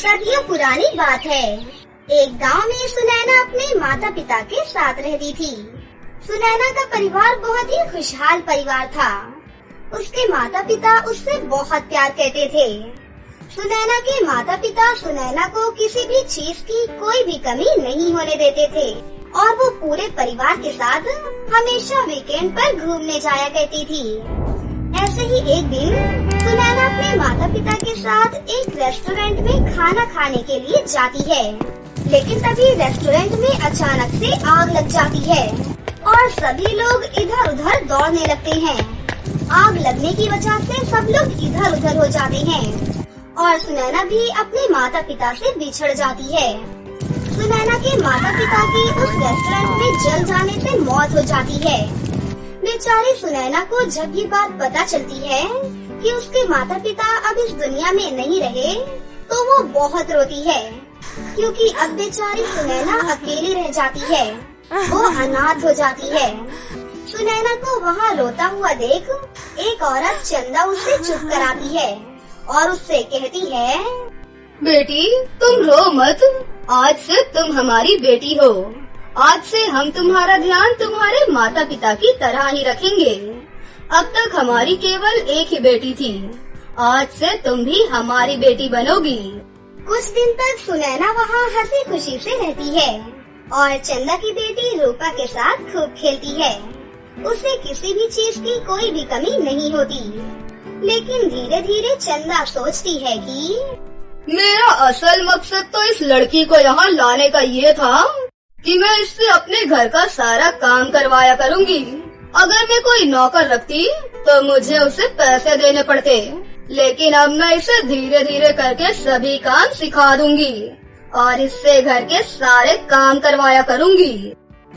सदियों पुरानी बात है। एक गांव में सुनैना अपने माता पिता के साथ रहती थी। सुनैना का परिवार बहुत ही खुशहाल परिवार था। उसके माता पिता उससे बहुत प्यार करते थे। सुनैना के माता पिता सुनैना को किसी भी चीज की कोई भी कमी नहीं होने देते थे और वो पूरे परिवार के साथ हमेशा वीकेंड पर घूमने जाया करती थी। ऐसे ही एक दिन सुनैना अपने माता पिता के साथ एक रेस्टोरेंट में खाना खाने के लिए जाती है, लेकिन तभी रेस्टोरेंट में अचानक से आग लग जाती है और सभी लोग इधर उधर दौड़ने लगते हैं। आग लगने की वजह से सब लोग इधर उधर हो जाते हैं और सुनैना भी अपने माता पिता से बिछड़ जाती है। सुनैना के माता पिता की उस रेस्टोरेंट में जल जाने से मौत हो जाती है। बेचारी सुनैना को जब ये बात पता चलती है कि उसके माता पिता अब इस दुनिया में नहीं रहे, तो वो बहुत रोती है, क्योंकि अब बेचारी सुनैना अकेली रह जाती है, वो अनाथ हो जाती है। सुनैना को वहाँ रोता हुआ देख एक औरत चंदा उसे चुप कराती है और उससे कहती है, बेटी तुम रो मत, आज से तुम हमारी बेटी हो। आज से हम तुम्हारा ध्यान तुम्हारे माता पिता की तरह ही रखेंगे। अब तक हमारी केवल एक ही बेटी थी, आज से तुम भी हमारी बेटी बनोगी। कुछ दिन तक सुनैना वहाँ हंसी खुशी से रहती है और चंदा की बेटी रूपा के साथ खूब खेलती है। उसे किसी भी चीज की कोई भी कमी नहीं होती, लेकिन धीरे धीरे चंदा सोचती है कि मेरा असल मकसद तो इस लड़की को यहाँ लाने का ये था कि मैं इससे अपने घर का सारा काम करवाया करूँगी। अगर मैं कोई नौकर रखती तो मुझे उसे पैसे देने पड़ते, लेकिन अब मैं इसे धीरे धीरे करके सभी काम सिखा दूंगी और इससे घर के सारे काम करवाया करूँगी।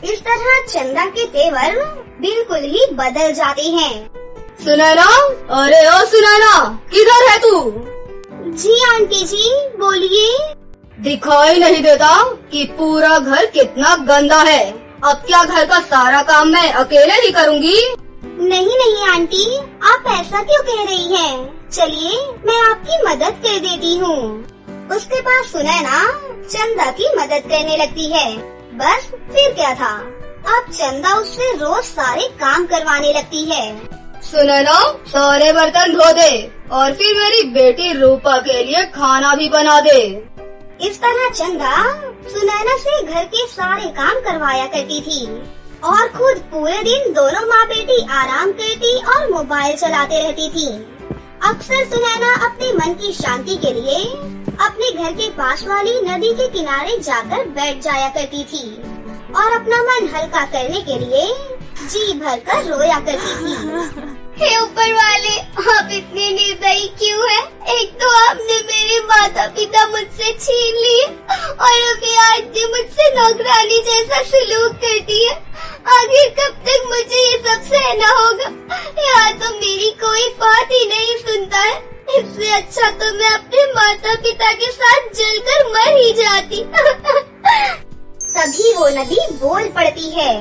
इस तरह चंदा के तेवर बिल्कुल ही बदल जाते हैं। सुनैना, अरे ओ सुनैना, किधर है तू? जी आंटी जी, बोलिए। दिखाई नहीं देता कि पूरा घर कितना गंदा है। अब क्या घर का सारा काम मैं अकेले ही करूँगी? नहीं नहीं आंटी, आप ऐसा क्यों कह रही हैं? चलिए मैं आपकी मदद कर देती हूँ। उसके बाद सुनैना चंदा की मदद करने लगती है। बस फिर क्या था, अब चंदा उससे रोज सारे काम करवाने लगती है। सुनैना, सारे बर्तन धो दे और फिर मेरी बेटी रूपा के लिए खाना भी बना दे। इस तरह चंदा सुनैना से घर के सारे काम करवाया करती थी और खुद पूरे दिन दोनों माँ बेटी आराम करती और मोबाइल चलाते रहती थी। अक्सर सुनैना अपने मन की शांति के लिए अपने घर के पास वाली नदी के किनारे जाकर बैठ जाया करती थी और अपना मन हल्का करने के लिए जी भर कर रोया करती थी। हे ऊपर वाले, आप इतने निर्दयी क्यों हैं? एक तो आपने मेरे माता पिता मुझसे छीन लिए और अभी आज भी मुझसे नौकरानी जैसा सलूक करती है। आखिर कब तक मुझे ये सब सहना होगा? यहाँ तो मेरी कोई बात ही नहीं सुनता है। इससे अच्छा तो मैं अपने माता पिता के साथ जलकर मर ही जाती। तभी वो नदी बोल पड़ती है,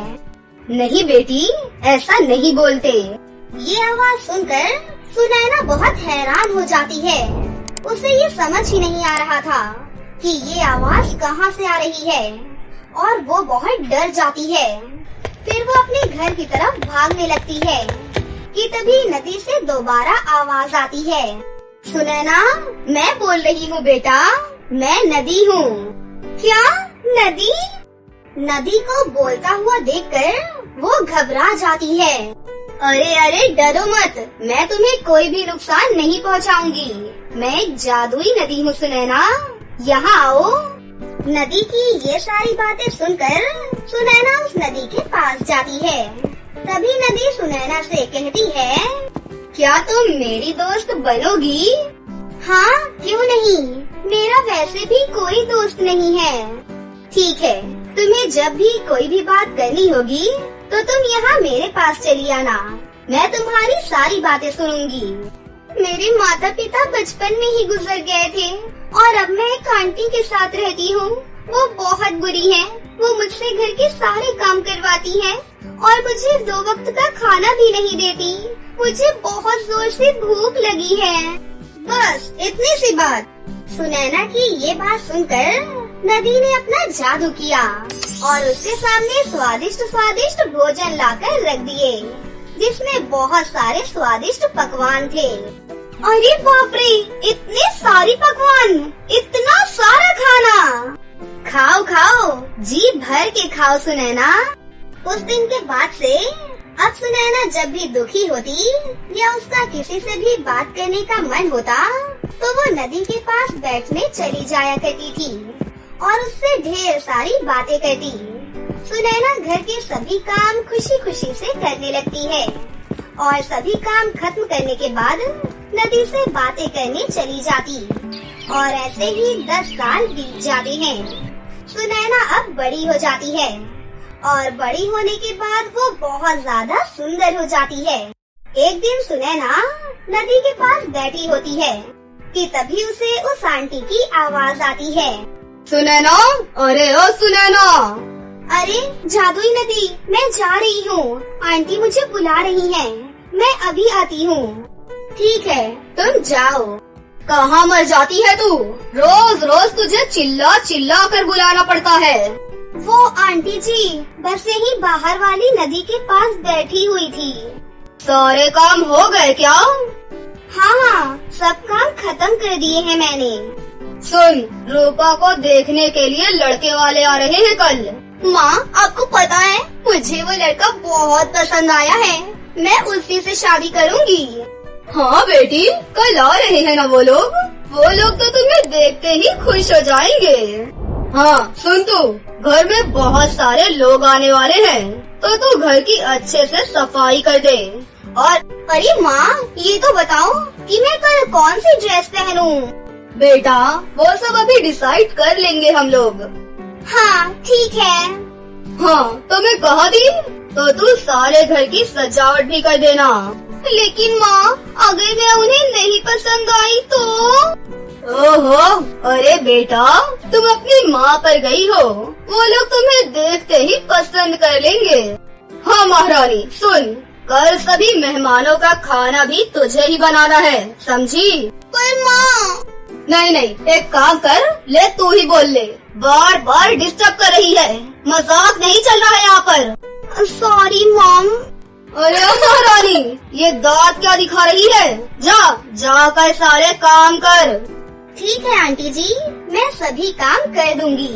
नहीं बेटी, ऐसा नहीं बोलते। ये आवाज सुनकर सुनैना बहुत हैरान हो जाती है। उसे ये समझ ही नहीं आ रहा था कि ये आवाज कहाँ से आ रही है और वो बहुत डर जाती है। फिर वो अपने घर की तरफ भागने लगती है कि तभी नदी से दोबारा आवाज आती है, सुनैना, मैं बोल रही हूँ बेटा, मैं नदी हूँ। क्या नदी? नदी को बोलता हुआ देखकर वो घबरा जाती है। अरे अरे डरो मत, मैं तुम्हें कोई भी नुकसान नहीं पहुंचाऊंगी। मैं एक जादुई नदी हूँ सुनैना, यहाँ आओ। नदी की ये सारी बातें सुनकर सुनैना उस नदी के पास जाती है। तभी नदी सुनैना से कहती है, क्या तुम मेरी दोस्त बनोगी? हाँ, क्यों नहीं, मेरा वैसे भी कोई दोस्त नहीं है। ठीक है, तुम्हें जब भी कोई भी बात करनी होगी तो तुम यहाँ मेरे पास चली आना, मैं तुम्हारी सारी बातें सुनूंगी। मेरे माता पिता बचपन में ही गुजर गए थे और अब मैं एक आंटी के साथ रहती हूँ। वो बहुत बुरी है, वो मुझसे घर के सारे काम करवाती है और मुझे 2 वक्त का खाना भी नहीं देती। मुझे बहुत जोर से भूख लगी है। बस इतनी सी बात। सुनैना की ये बात सुनकर नदी ने अपना जादू किया और उसके सामने स्वादिष्ट स्वादिष्ट भोजन लाकर रख दिए, जिसमें बहुत सारे स्वादिष्ट पकवान थे। अरे बाप रे, इतने सारे पकवान, इतना सारा खाना! खाओ खाओ, जी भर के खाओ सुनैना। उस दिन के बाद से अब सुनैना जब भी दुखी होती या उसका किसी से भी बात करने का मन होता तो वो नदी के पास बैठने चली जाया करती थी और उससे ढेर सारी बातें करती। सुनैना घर के सभी काम खुशी खुशी से करने लगती है और सभी काम खत्म करने के बाद नदी से बातें करने चली जाती और ऐसे ही 10 साल बीत जाते हैं। सुनैना अब बड़ी हो जाती है और बड़ी होने के बाद वो बहुत ज्यादा सुंदर हो जाती है। एक दिन सुनैना नदी के पास बैठी होती है कि तभी उसे उस आंटी की आवाज आती है। सुनैना, अरे ओ सुनैना। अरे जादुई नदी, मैं जा रही हूँ, आंटी मुझे बुला रही हैं, मैं अभी आती हूँ। ठीक है, तुम जाओ। कहाँ मर जाती है तू? रोज रोज तुझे चिल्ला चिल्ला कर बुलाना पड़ता है। वो आंटी जी बस यही बाहर वाली नदी के पास बैठी हुई थी। सारे काम हो गए क्या? हाँ, सब काम खत्म कर दिए हैं मैंने। सुन, रूपा को देखने के लिए लड़के वाले आ रहे हैं कल। माँ, आपको पता है मुझे वो लड़का बहुत पसंद आया है, मैं उसी से शादी करूँगी। हाँ बेटी, कल आ रहे हैं ना वो लोग तो तुम्हें देखते ही खुश हो जाएंगे। हाँ सुन, तू घर में बहुत सारे लोग आने वाले हैं तो तू घर की अच्छे से सफाई कर दे। और अरे माँ, ये तो बताओ कि मैं कल कौन सी ड्रेस पहनूं? बेटा, वो सब अभी डिसाइड कर लेंगे हम लोग। हाँ ठीक है। हाँ तो मैं कहा दी, तो तू सारे घर की सजावट भी कर देना। लेकिन माँ, अगर मैं उन्हें नहीं पसंद आई तो? ओहो, अरे बेटा, तुम अपनी माँ पर गई हो, वो लोग तुम्हें देखते ही पसंद कर लेंगे। हाँ महारानी, सुन, कल सभी मेहमानों का खाना भी तुझे ही बनाना है, समझी? पर माँ। नहीं, एक काम कर, ले तू ही बोल ले, बार बार डिस्टर्ब कर रही है, मजाक नहीं चल रहा है यहाँ पर। Sorry mom. अरे महारानी, ये दांत क्या दिखा रही है? जाकर सारे काम कर। ठीक है आंटी जी, मैं सभी काम कर दूंगी।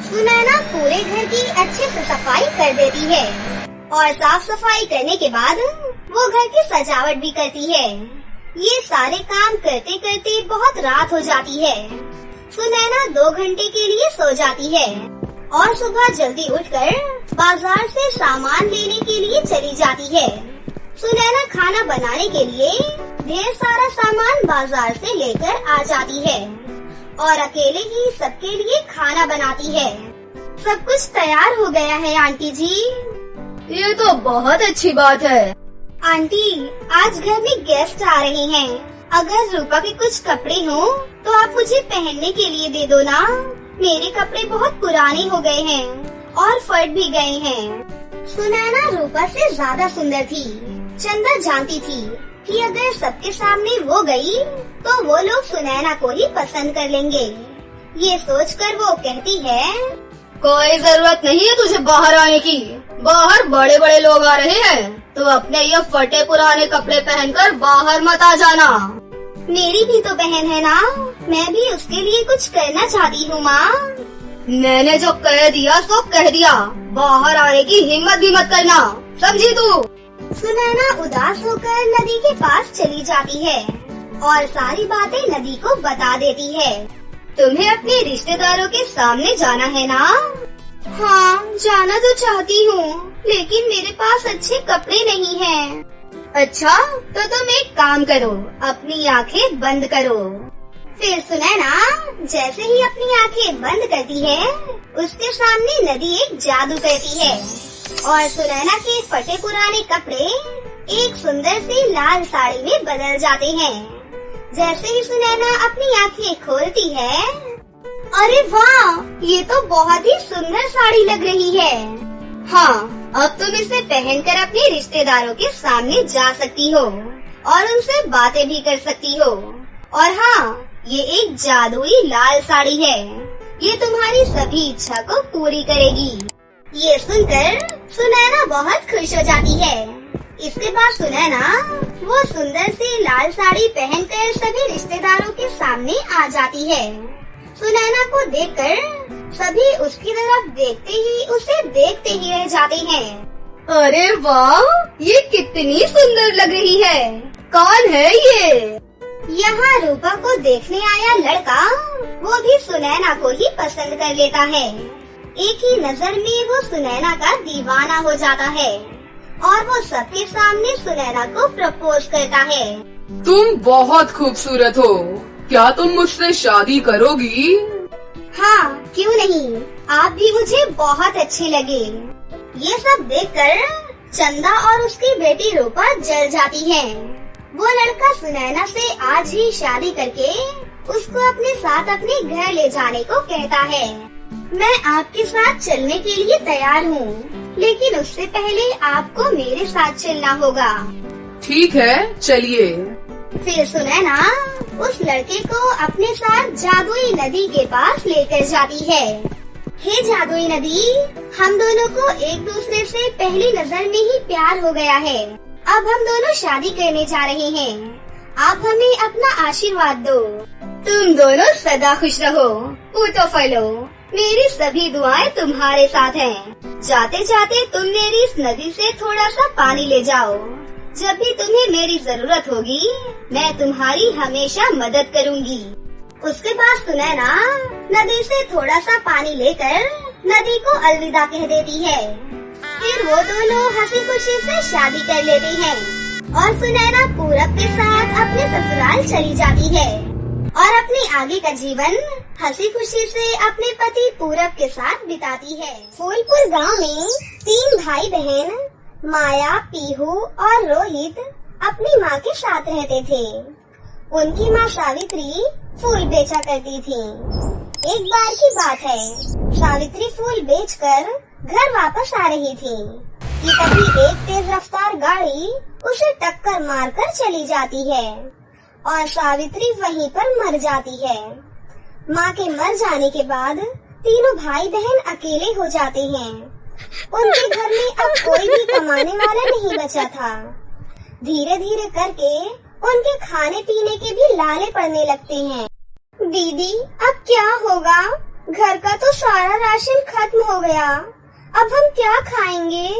सुनैना पूरे घर की अच्छे से सफाई कर देती है और साफ सफाई करने के बाद वो घर की सजावट भी करती है। ये सारे काम करते करते बहुत रात हो जाती है। सुनैना 2 घंटे के लिए सो जाती है और सुबह जल्दी उठकर बाजार से सामान लेने के लिए चली जाती है। सुनैना खाना बनाने के लिए ढेर सारा सामान बाजार से लेकर आ जाती है और अकेले ही सबके लिए खाना बनाती है। सब कुछ तैयार हो गया है आंटी जी। ये तो बहुत अच्छी बात है। आंटी, आज घर में गेस्ट आ रहे हैं, अगर रूपा के कुछ कपड़े हो तो आप मुझे पहनने के लिए दे दो ना। मेरे कपड़े बहुत पुराने हो गए हैं और फट भी गए हैं। सुनैना रूपा से ज्यादा सुंदर थी। चंदा जानती थी कि अगर सबके सामने वो गई तो वो लोग सुनैना को ही पसंद कर लेंगे। ये सोचकर वो कहती है, कोई जरूरत नहीं है तुझे बाहर आने की, बाहर बड़े बड़े लोग आ रहे हैं, तो अपने ये फटे पुराने कपड़े पहनकर बाहर मत आ जाना। मेरी भी तो बहन है ना, मैं भी उसके लिए कुछ करना चाहती हूँ माँ। मैंने जो कह दिया सो कह दिया, बाहर आने की हिम्मत भी मत करना, समझी तू? सुनैना उदास होकर नदी के पास चली जाती है और सारी बातें नदी को बता देती है। तुम्हें अपने रिश्तेदारों के सामने जाना है ना? हाँ, जाना तो चाहती हूँ, लेकिन मेरे पास अच्छे कपड़े नहीं हैं। अच्छा, तो तुम एक काम करो, अपनी आंखें बंद करो। फिर सुनैना जैसे ही अपनी आंखें बंद करती है, उसके सामने नदी एक जादू करती है और सुनैना के फटे पुराने कपड़े एक सुंदर सी लाल साड़ी में बदल जाते हैं। जैसे ही सुनैना अपनी आंखें खोलती है, अरे वाह, ये तो बहुत ही सुंदर साड़ी लग रही है। हाँ, अब तुम इसे पहनकर अपने रिश्तेदारों के सामने जा सकती हो और उनसे बातें भी कर सकती हो। और हाँ, ये एक जादुई लाल साड़ी है। ये तुम्हारी सभी इच्छा को पूरी करेगी। ये सुनकर सुनैना बहुत खुश हो जाती है। इसके बाद सुनैना वो सुंदर सी लाल साड़ी पहनकर सभी रिश्तेदारों के सामने आ जाती है। सुनैना को देखकर सभी उसकी तरफ उसे देखते ही रह जाते हैं। अरे वाह, ये कितनी सुंदर लग रही है। कौन है ये? यहाँ रूपा को देखने आया लड़का वो भी सुनैना को ही पसंद कर लेता है। एक ही नजर में वो सुनैना का दीवाना हो जाता है और वो सबके सामने सुनैना को प्रपोज करता है। तुम बहुत खूबसूरत हो, क्या तुम मुझसे शादी करोगी? हाँ, क्यों नहीं, आप भी मुझे बहुत अच्छे लगे। ये सब देखकर चंदा और उसकी बेटी रूपा जल जाती है। वो लड़का सुनैना से आज ही शादी करके उसको अपने साथ अपने घर ले जाने को कहता है। मैं आपके साथ चलने के लिए तैयार हूँ, लेकिन उससे पहले आपको मेरे साथ चलना होगा। ठीक है, चलिए। फिर सुनैना उस लड़के को अपने साथ जादुई नदी के पास लेकर जाती है। हे जादुई नदी, हम दोनों को एक दूसरे से पहली नजर में ही प्यार हो गया है। अब हम दोनों शादी करने जा रहे हैं। आप हमें अपना आशीर्वाद दो। तुम दोनों सदा खुश रहो, पूतो फलो। मेरी सभी दुआएं तुम्हारे साथ हैं। जाते जाते तुम मेरी इस नदी से थोड़ा सा पानी ले जाओ। जब भी तुम्हें मेरी जरूरत होगी, मैं तुम्हारी हमेशा मदद करूंगी। उसके बाद सुनैना नदी से थोड़ा सा पानी लेकर नदी को अलविदा कह देती है। फिर वो दोनों हंसी खुशी से शादी कर लेते हैं और सुनैना पूरब के साथ अपने ससुराल चली जाती है और अपने आगे का जीवन हंसी खुशी से अपने पति पूरब के साथ बिताती है। फूलपुर गांव में 3 भाई बहन माया, पीहू और रोहित अपनी माँ के साथ रहते थे। उनकी माँ सावित्री फूल बेचा करती थी। एक बार की बात है, सावित्री फूल बेचकर घर वापस आ रही थी कि तभी एक तेज रफ्तार गाड़ी उसे टक्कर मारकर चली जाती है और सावित्री वहीं पर मर जाती है। माँ के मर जाने के बाद तीनों भाई बहन अकेले हो जाते हैं। उनके घर में अब कोई भी कमाने वाला नहीं बचा था। धीरे धीरे करके उनके खाने पीने के भी लाले पड़ने लगते हैं। दीदी, अब क्या होगा? घर का तो सारा राशन खत्म हो गया, अब हम क्या खाएंगे?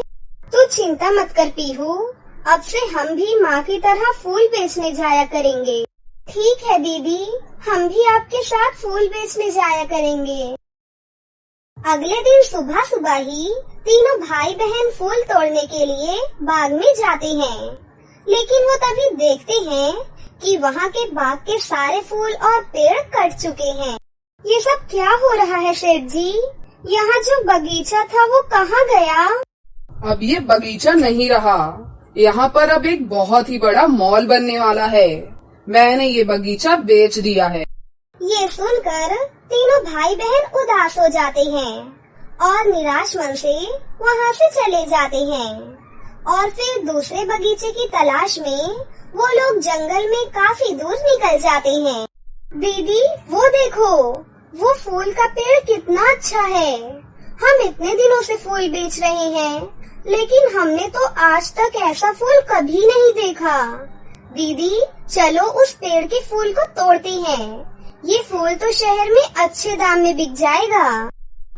तू चिंता मत कर पीहू, अब से हम भी माँ की तरह फूल बेचने जाया करेंगे। ठीक है दीदी, हम भी आपके साथ फूल बेचने जाया करेंगे। अगले दिन सुबह सुबह ही तीनों भाई बहन फूल तोड़ने के लिए बाग में जाते हैं, लेकिन वो तभी देखते हैं कि वहाँ के बाग के सारे फूल और पेड़ कट चुके हैं। ये सब क्या हो रहा है सेठ जी? यहाँ जो बगीचा था वो कहाँ गया? अब ये बगीचा नहीं रहा, यहाँ पर अब एक बहुत ही बड़ा मॉल बनने वाला है। मैंने ये बगीचा बेच दिया है। ये सुनकर तीनों भाई बहन उदास हो जाते हैं और निराश मन से वहाँ से चले जाते हैं और फिर दूसरे बगीचे की तलाश में वो लोग जंगल में काफी दूर निकल जाते हैं। दीदी, वो देखो, वो फूल का पेड़ कितना अच्छा है। हम इतने दिनों से फूल बेच रहे हैं, लेकिन हमने तो आज तक ऐसा फूल कभी नहीं देखा। दीदी, चलो उस पेड़ के फूल को तोड़ते हैं। ये फूल तो शहर में अच्छे दाम में बिक जाएगा।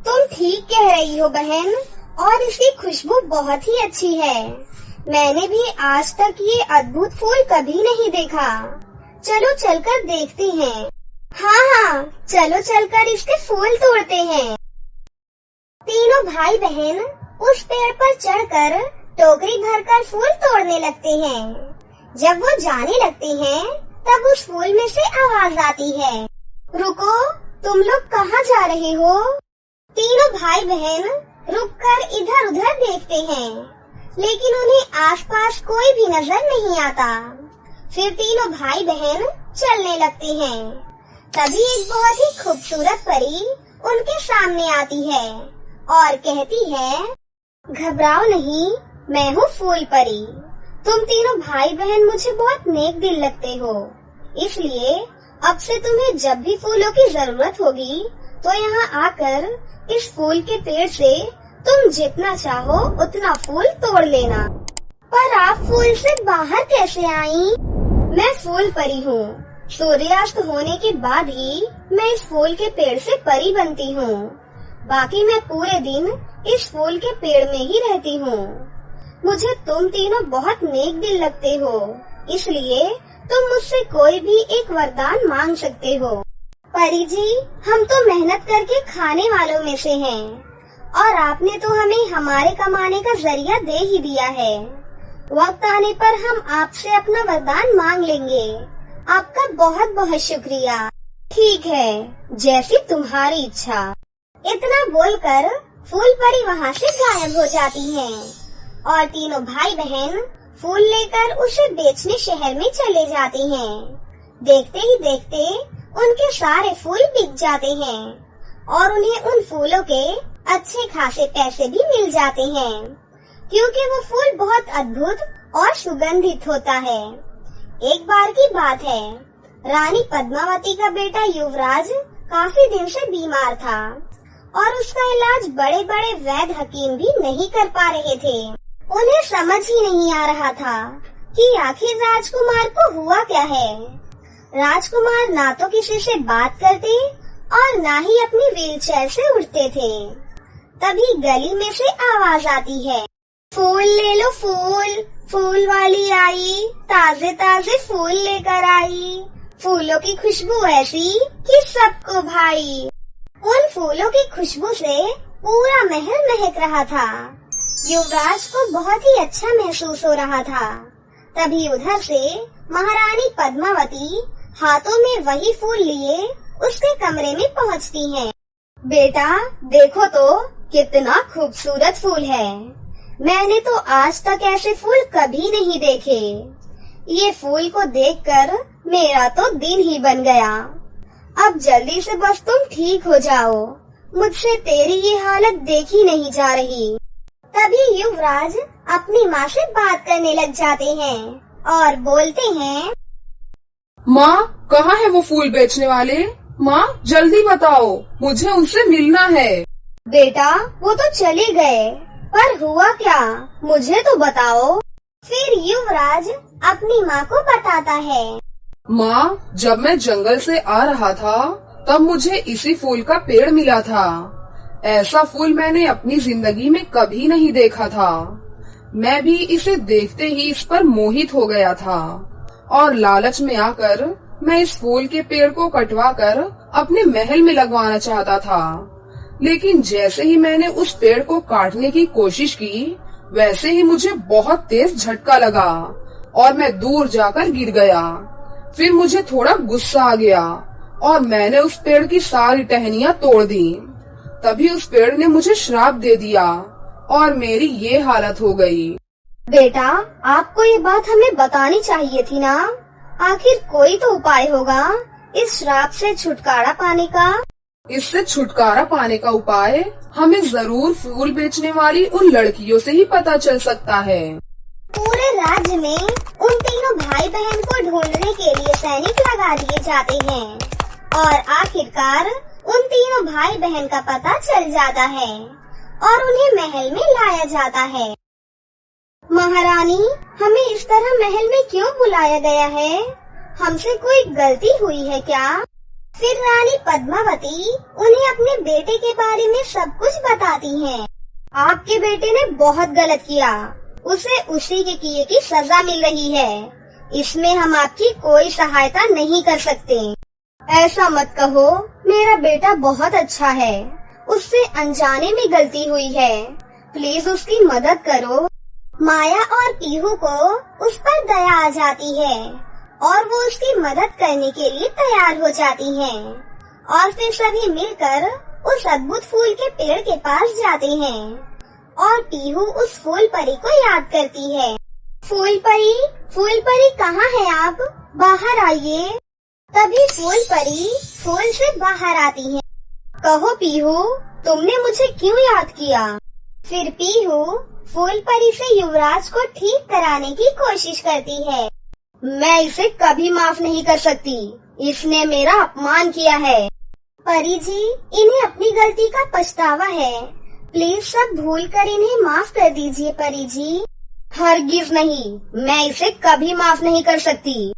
तुम ठीक कह रही हो बहन, और इसकी खुशबू बहुत ही अच्छी है। मैंने भी आज तक ये अद्भुत फूल कभी नहीं देखा। चलो चलकर देखते हैं। हाँ, चलो चलकर इसके फूल तोड़ते हैं। तीनों भाई बहन उस पेड़ पर चढ़कर टोकरी भरकर फूल तोड़ने लगते हैं। जब वो जाने लगते हैं, तब उस फूल में से आवाज आती है, रुको, तुम लोग कहाँ जा रहे हो? तीनों भाई बहन रुककर इधर उधर देखते हैं, लेकिन उन्हें आसपास कोई भी नजर नहीं आता। फिर तीनों भाई बहन चलने लगते हैं। तभी एक बहुत ही खूबसूरत परी उनके सामने आती है और कहती है, घबराओ नहीं, मैं हूँ फूल परी। तुम तीनों भाई बहन मुझे बहुत नेक दिल लगते हो, इसलिए अब से तुम्हें जब भी फूलों की जरूरत होगी तो यहाँ आकर इस फूल के पेड़ से तुम जितना चाहो उतना फूल तोड़ लेना। पर आप फूल से बाहर कैसे आई? मैं फूल परी हूँ। सूर्यास्त होने के बाद ही मैं इस फूल के पेड़ से परी बनती हूँ। बाकी मैं पूरे दिन इस फूल के पेड़ में ही रहती हूँ। मुझे तुम तीनों बहुत नेक दिल लगते हो, इसलिए तुम मुझसे कोई भी एक वरदान मांग सकते हो। परी जी, हम तो मेहनत करके खाने वालों में से हैं और आपने तो हमें हमारे कमाने का जरिया दे ही दिया है। वक्त आने पर हम आपसे अपना वरदान मांग लेंगे। आपका बहुत बहुत शुक्रिया। ठीक है, जैसी तुम्हारी इच्छा। इतना बोलकर फूल परी वहाँ से गायब हो जाती हैं और तीनों भाई बहन फूल लेकर उसे बेचने शहर में चले जाते हैं। देखते ही देखते उनके सारे फूल बिक जाते हैं और उन्हें उन फूलों के अच्छे खासे पैसे भी मिल जाते हैं, क्योंकि वो फूल बहुत अद्भुत और सुगंधित होता है। एक बार की बात है, रानी पद्मावती का बेटा युवराज काफी दिन से बीमार था और उसका इलाज बड़े बड़े वैद्य हकीम भी नहीं कर पा रहे थे। उन्हें समझ ही नहीं आ रहा था कि आखिर राजकुमार को हुआ क्या है। राजकुमार ना तो किसी से बात करते और ना ही अपनी व्हीलचेयर से उठते थे। तभी गली में से आवाज आती है, फूल ले लो फूल, फूल वाली आई, ताजे ताजे फूल लेकर आई। फूलों की खुशबू ऐसी कि सबको भाई। उन फूलों की खुशबू से पूरा महल महक रहा था। युवराज को बहुत ही अच्छा महसूस हो रहा था। तभी उधर से महारानी पद्मावती हाथों में वही फूल लिए उसके कमरे में पहुंचती हैं। बेटा देखो तो कितना खूबसूरत फूल है। मैंने तो आज तक ऐसे फूल कभी नहीं देखे। ये फूल को देखकर मेरा तो दिन ही बन गया। अब जल्दी से बस तुम ठीक हो जाओ, मुझसे तेरी ये हालत देखी नहीं जा रही। तभी युवराज अपनी माँ से बात करने लग जाते हैं और बोलते हैं, माँ कहाँ है वो फूल बेचने वाले? माँ जल्दी बताओ, मुझे उनसे मिलना है। बेटा वो तो चले गए, पर हुआ क्या मुझे तो बताओ। फिर युवराज अपनी माँ को बताता है, माँ जब मैं जंगल से आ रहा था तब मुझे इसी फूल का पेड़ मिला था। ऐसा फूल मैंने अपनी जिंदगी में कभी नहीं देखा था। मैं भी इसे देखते ही इस पर मोहित हो गया था और लालच में आकर मैं इस फूल के पेड़ को कटवाकर अपने महल में लगवाना चाहता था। लेकिन जैसे ही मैंने उस पेड़ को काटने की कोशिश की, वैसे ही मुझे बहुत तेज झटका लगा और मैं दूर जाकर गिर गया। फिर मुझे थोड़ा गुस्सा आ गया और मैंने उस पेड़ की सारी टहनियाँ तोड़ दी। तभी उस पेड़ ने मुझे श्राप दे दिया और मेरी ये हालत हो गई। बेटा आपको ये बात हमें बतानी चाहिए थी ना। आखिर कोई तो उपाय होगा इस श्राप से छुटकारा पाने का। इससे छुटकारा पाने का उपाय हमें जरूर फूल बेचने वाली उन लड़कियों से ही पता चल सकता है। पूरे राज्य में उन तीनों भाई बहन को ढूंढने के लिए सैनिक लगा दिए जाते हैं और आखिरकार उन तीनों भाई बहन का पता चल जाता है और उन्हें महल में लाया जाता है। महारानी हमें इस तरह महल में क्यों बुलाया गया है? हमसे कोई गलती हुई है क्या? फिर रानी पद्मावती उन्हें अपने बेटे के बारे में सब कुछ बताती हैं। आपके बेटे ने बहुत गलत किया, उसे उसी के किए की सजा मिल रही है। इसमें हम आपकी कोई सहायता नहीं कर सकते। ऐसा मत कहो, मेरा बेटा बहुत अच्छा है, उससे अनजाने में गलती हुई है। प्लीज उसकी मदद करो। माया और पीहू को उस पर दया आ जाती है और वो उसकी मदद करने के लिए तैयार हो जाती हैं और फिर सभी मिलकर उस अद्भुत फूल के पेड़ के पास जाते हैं और पीहू उस फूल परी को याद करती है। फूल परी कहाँ है आप? बाहर आइए। तभी फूल परी फूल से बाहर आती है। कहो पीहू, तुमने मुझे क्यों याद किया? फिर पीहू फूल परी से युवराज को ठीक कराने की कोशिश करती है। मैं इसे कभी माफ नहीं कर सकती। इसने मेरा अपमान किया है। परी जी, इन्हें अपनी गलती का पछतावा है। प्लीज सब भूल कर इन्हें माफ कर दीजिए परी जी। हरगिज नहीं, मैं इसे कभी माफ नहीं कर सकती।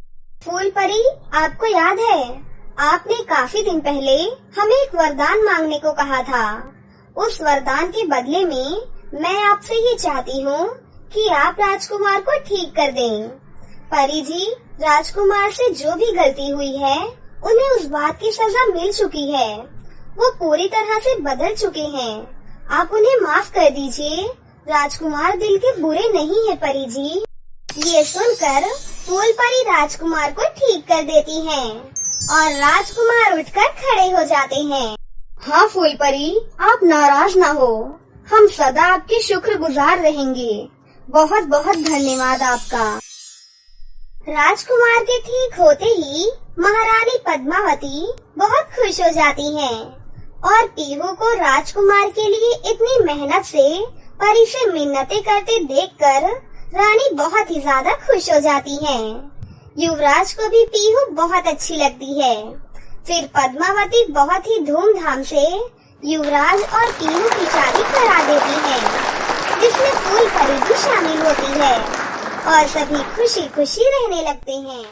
फूल परी, आपको याद है आपने काफी दिन पहले हमें एक वरदान मांगने को कहा था। उस वरदान के बदले में मैं आपसे ये चाहती हूँ कि आप राजकुमार को ठीक कर दें। परी जी, राजकुमार से जो भी गलती हुई है उन्हें उस बात की सजा मिल चुकी है। वो पूरी तरह से बदल चुके हैं। आप उन्हें माफ कर दीजिए। राजकुमार दिल के बुरे नहीं है परी जी। ये सुनकर फूल परी राजकुमार को ठीक कर देती हैं और राजकुमार उठकर खड़े हो जाते हैं। हाँ फूल परी, आप नाराज ना हो, हम सदा आपके शुक्रगुजार रहेंगे। बहुत बहुत धन्यवाद आपका। राजकुमार के ठीक होते ही महारानी पद्मावती बहुत खुश हो जाती हैं और पीहू को राजकुमार के लिए इतनी मेहनत से परी से मिन्नतें करते देखकर रानी बहुत ही ज्यादा खुश हो जाती हैं। युवराज को भी पीहू बहुत अच्छी लगती है। फिर पद्मावती बहुत ही धूमधाम से युवराज और पीहू की शादी करा देती है, जिसमें फूल परी भी शामिल होती है और सभी खुशी खुशी रहने लगते हैं।